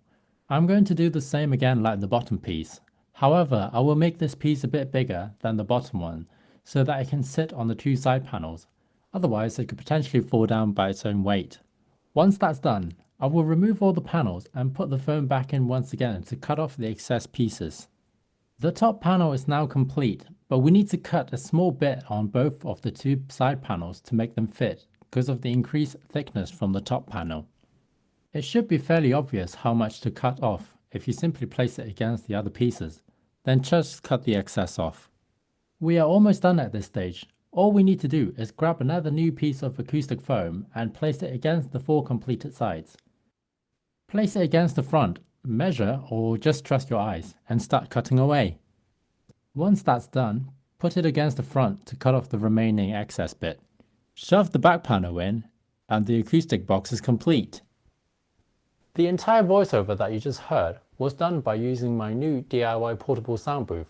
I'm going to do the same again like the bottom piece. However, I will make this piece a bit bigger than the bottom one so that it can sit on the two side panels. Otherwise, it could potentially fall down by its own weight. Once that's done, I will remove all the panels and put the foam back in once again to cut off the excess pieces. The top panel is now complete, but we need to cut a small bit on both of the two side panels to make them fit because of the increased thickness from the top panel. It should be fairly obvious how much to cut off if you simply place it against the other pieces, then just cut the excess off. We are almost done at this stage. All we need to do is grab another new piece of acoustic foam and place it against the four completed sides. Place it against the front, measure or just trust your eyes and start cutting away. Once that's done, put it against the front to cut off the remaining excess bit. Shove the back panel in and the acoustic box is complete. The entire voiceover that you just heard was done by using my new DIY portable soundproof.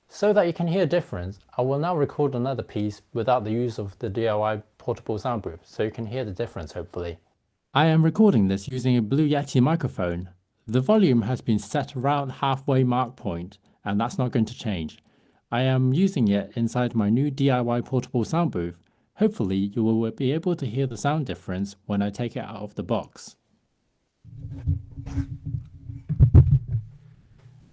So that you can hear a difference, I will now record another piece without the use of the DIY portable soundproof, so you can hear the difference hopefully. I am recording this using a Blue Yeti microphone. The volume has been set around halfway mark point, and that's not going to change. I am using it inside my new DIY portable soundproof. Hopefully you will be able to hear the sound difference when I take it out of the box.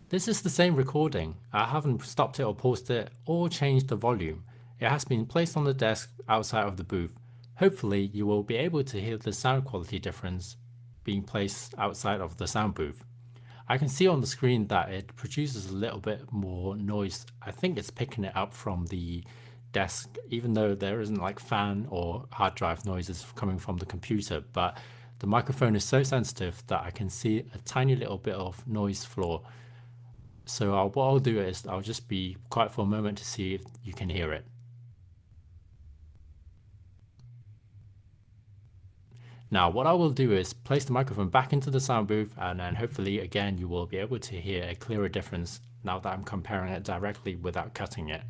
This is the same recording. I haven't stopped it or paused it or changed the volume. It has been placed on the desk outside of the booth. Hopefully you will be able to hear the sound quality difference being placed outside of the sound booth. I can see on the screen that it produces a little bit more noise. I think it's picking it up from the desk, even though there isn't like fan or hard drive noises coming from the computer, but the microphone is so sensitive that I can see a tiny little bit of noise floor. So what I'll do is I'll just be quiet for a moment to see if you can hear it. Now what I will do is place the microphone back into the sound booth, and then hopefully again you will be able to hear a clearer difference now that I'm comparing it directly without cutting it.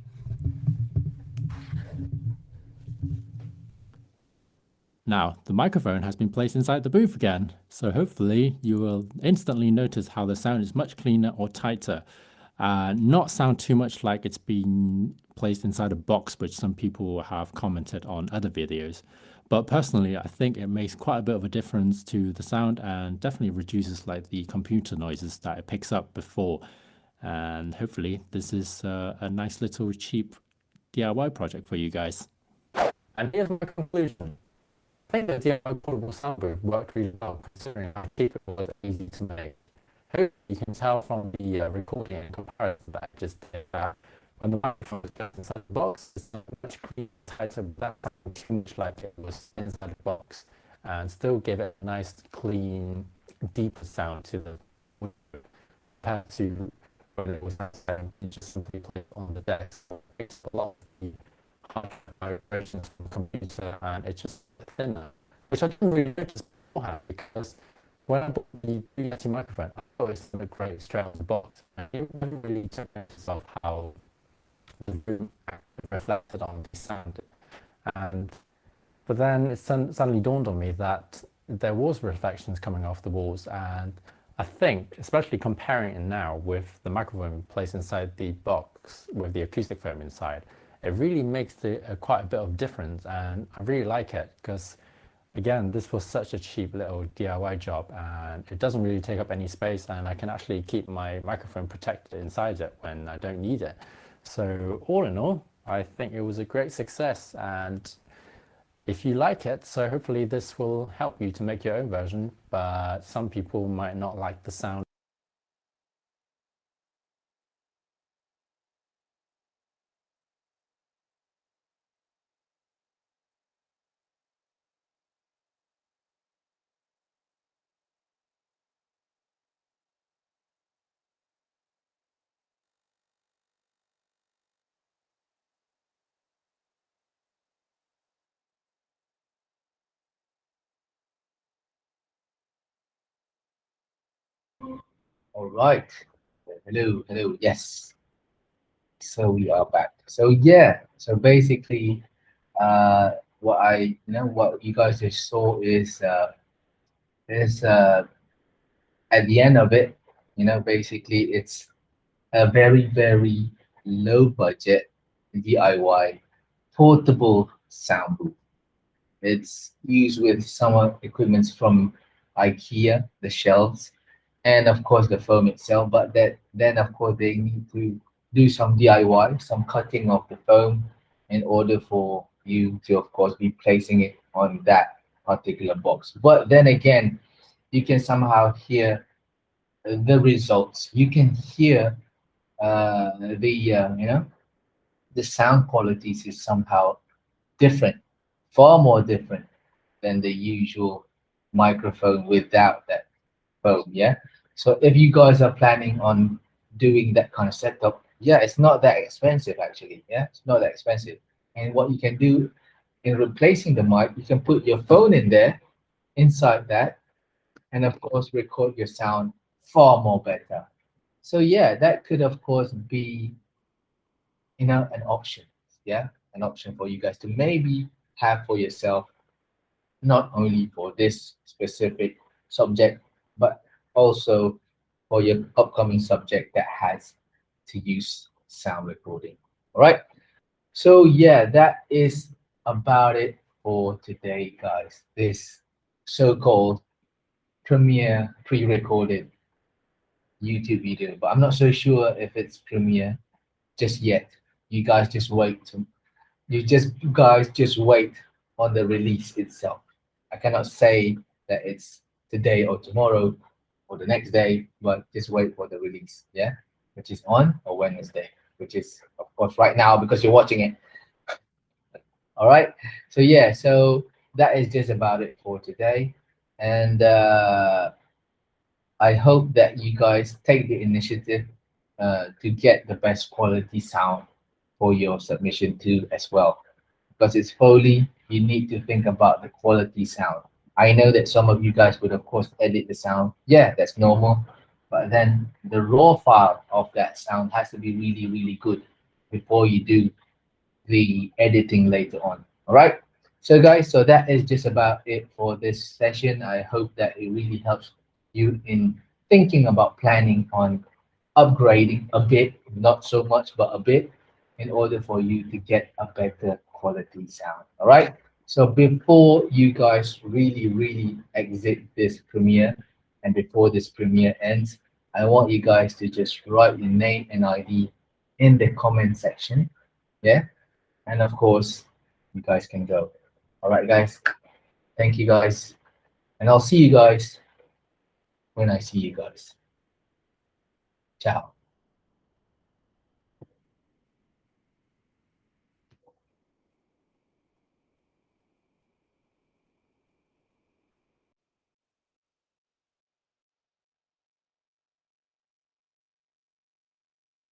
Now the microphone has been placed inside the booth again, so hopefully you will instantly notice how the sound is much cleaner or tighter, not sound too much like it's been placed inside a box, which some people have commented on other videos. But personally, I think it makes quite a bit of a difference to the sound and definitely reduces like the computer noises that it picks up before. And hopefully this is a nice little cheap DIY project for you guys. And here's my conclusion. I think the DIY portable soundproof worked really well considering how cheap it was and easy to make. Hopefully you can tell from the recording and comparison that I just did that when the microphone was just inside the box, it's not much cleaner, tighter, without sounding too much like it was inside the box, and still give it a nice, clean, deeper sound to the window compared to when it was outside and you just simply play it on the desk. So it makes a lot of the hard vibrations from the computer, and it's just thinner, which I didn't really notice beforehand because when I bought the BHMD microphone, I thought it sounded great straight out of the box, and it never really took notice of how the room reflected on the sound. But then it suddenly dawned on me that there was reflections coming off the walls, and I think, especially comparing it now with the microphone placed inside the box with the acoustic foam inside, it really makes quite a bit of difference, and I really like it because, again, this was such a cheap little DIY job and it doesn't really take up any space, and I can actually keep my microphone protected inside it when I don't need it. So all in all, I think it was a great success, and if you like it, so hopefully this will help you to make your own version, but some people might not like the sound. All right. Hello, hello. Yes. So we are back. So yeah. So basically, what you guys just saw is at the end of it, basically it's a very, very low budget DIY portable sound booth. It's used with some equipments from IKEA, the shelves, and of course the foam itself. But that then of course they need to do some DIY, some cutting of the foam in order for you to of course be placing it on that particular box. But then again, you can somehow hear the results. You can hear the sound qualities is somehow different, far more different than the usual microphone without that foam. Yeah. So if you guys are planning on doing that kind of setup, yeah, it's not that expensive actually. Yeah, it's not that expensive. And what you can do in replacing the mic, you can put your phone in there inside that, and of course record your sound far more better. So yeah, that could of course be an option. Yeah, an option for you guys to maybe have for yourself, not only for this specific subject, but also for your upcoming subject that has to use sound recording. All right. So yeah, that is about it for today, guys. This so-called Premiere pre-recorded YouTube video, but I'm not so sure if it's Premiere just yet. You guys just wait to you guys just wait on the release itself. I cannot say that it's today or tomorrow or the next day, but just wait for the release, yeah, which is on a Wednesday, which is of course right now because you're watching it. All right. So yeah, so that is just about it for today. And I hope that you guys take the initiative to get the best quality sound for your submission too as well. Because it's Foley, you need to think about the quality sound. I know that some of you guys would of course edit the sound. Yeah, that's normal. But then the raw file of that sound has to be really, really good before you do the editing later on. All right. So guys, so that is just about it for this session. I hope that it really helps you in thinking about planning on upgrading a bit, not so much, but a bit, in order for you to get a better quality sound. All right. So before you guys really, really exit this premiere and before this premiere ends, I want you guys to just write your name and ID in the comment section. Yeah. And of course, you guys can go. All right, guys. Thank you, guys. And I'll see you guys when I see you guys. Ciao.